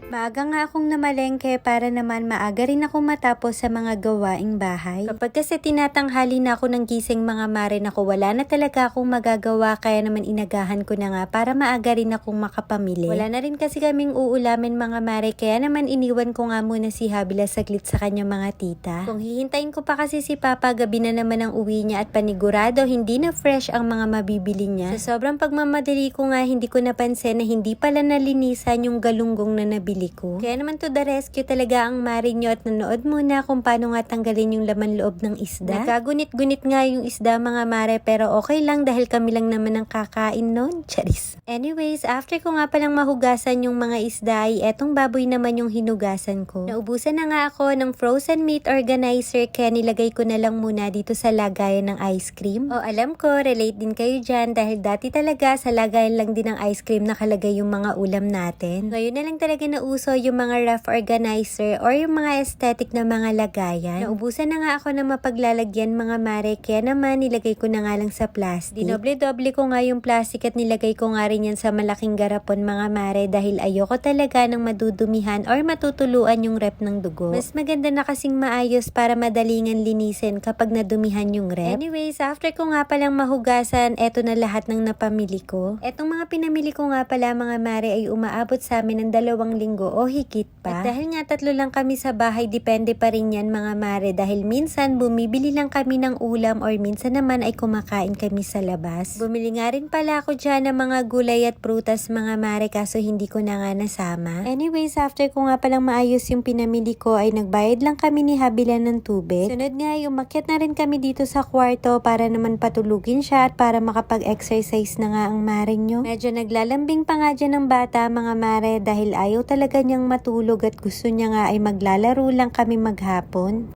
Maaga nga akong namalengke para naman maaga rin ako matapos sa mga gawaing bahay. Kapag kasi tinatanghali na ako ng gising mga mare ako, wala na talaga akong magagawa kaya naman inagahan ko na nga para maaga rin akong makapamili. Wala na rin kasi kaming uulamin mga mare kaya naman iniwan ko nga muna si Habila saglit sa kanyang mga tita. Kung hihintayin ko pa kasi si Papa, gabi na naman ang uwi niya at panigurado hindi na fresh ang mga mabibili niya. Sa sobrang pagmamadali ko nga hindi ko napansin na hindi pala nalinisan yung galunggong na nabili ko. Kaya naman to the rescue talaga ang mare nyo at nanood muna kung paano nga tanggalin yung laman loob ng isda. Nagkagunit-gunit nga yung isda mga mare pero okay lang dahil kami lang naman ang kakain nun. Charis. Anyways, after ko nga palang mahugasan yung mga isda ay etong baboy naman yung hinugasan ko. Naubusan na nga ako ng frozen meat organizer kaya nilagay ko na lang muna dito sa lagayan ng ice cream. O alam ko, relate din kayo dyan dahil dati talaga sa lagayan lang din ng ice cream nakalagay yung mga ulam natin. Ngayon na lang talaga uso yung mga rough organizer or yung mga aesthetic na mga lagayan. Naubusan na nga ako na mapaglalagyan mga mare kaya naman nilagay ko na nga lang sa plastic. Dinoble-doble ko nga yung plastic at nilagay ko nga rin yan sa malaking garapon mga mare dahil ayoko talaga ng madudumihan or matutuluan yung rep ng dugo. Mas maganda na kasing maayos para madalingan linisin kapag nadumihan yung rep. Anyways, after ko nga palang mahugasan, eto na lahat ng napamili ko. Etong mga pinamili ko nga pala mga mare ay umaabot sa amin ng 2 linggo o higit pa. At dahil nga 3 lang kami sa bahay, depende pa rin yan mga mare dahil minsan bumibili lang kami ng ulam or minsan naman ay kumakain kami sa labas. Bumili nga rin pala ako dyan ng mga gulay at prutas mga mare kaso hindi ko na nga nasama. Anyways, after ko nga palang maayos yung pinamili ko ay nagbayad lang kami ni Habila ng tubig. Sunod nga yung umakyat na rin kami dito sa kwarto para naman patulugin siya at para makapag-exercise na nga ang mare nyo. Medyo naglalambing pa nga dyan ng bata mga mare dahil ayaw talaga niyang matulog at gusto niya nga ay maglalaro lang kami maghapon.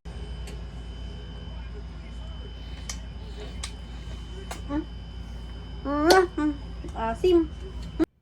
Asim.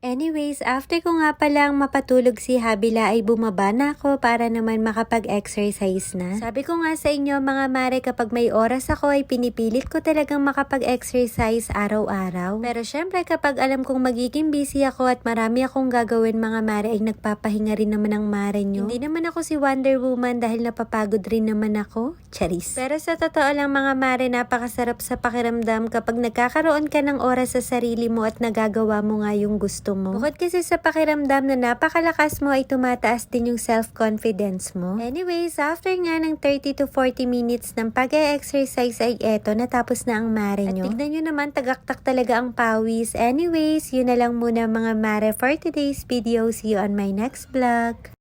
Anyways, after ko nga palang mapatulog si Habila ay bumaba na ako para naman makapag-exercise na. Sabi ko nga sa inyo mga mare kapag may oras ako ay pinipilit ko talagang makapag-exercise araw-araw. Pero syempre kapag alam kong magiging busy ako at marami akong gagawin mga mare ay nagpapahinga rin naman ang mare nyo. Hindi naman ako si Wonder Woman dahil napapagod rin naman ako. Charis. Pero sa totoo lang mga mare, napakasarap sa pakiramdam kapag nagkakaroon ka ng oras sa sarili mo at nagagawa mo nga yung gusto mo. Bukod kasi sa pakiramdam na napakalakas mo ay tumataas din yung self-confidence mo. Anyways, after nga ng 30 to 40 minutes ng pag-e-exercise ay eto, natapos na ang mare nyo. At tignan nyo naman, tagaktak talaga ang pawis. Anyways, yun na lang muna mga mare for today's video. See you on my next vlog.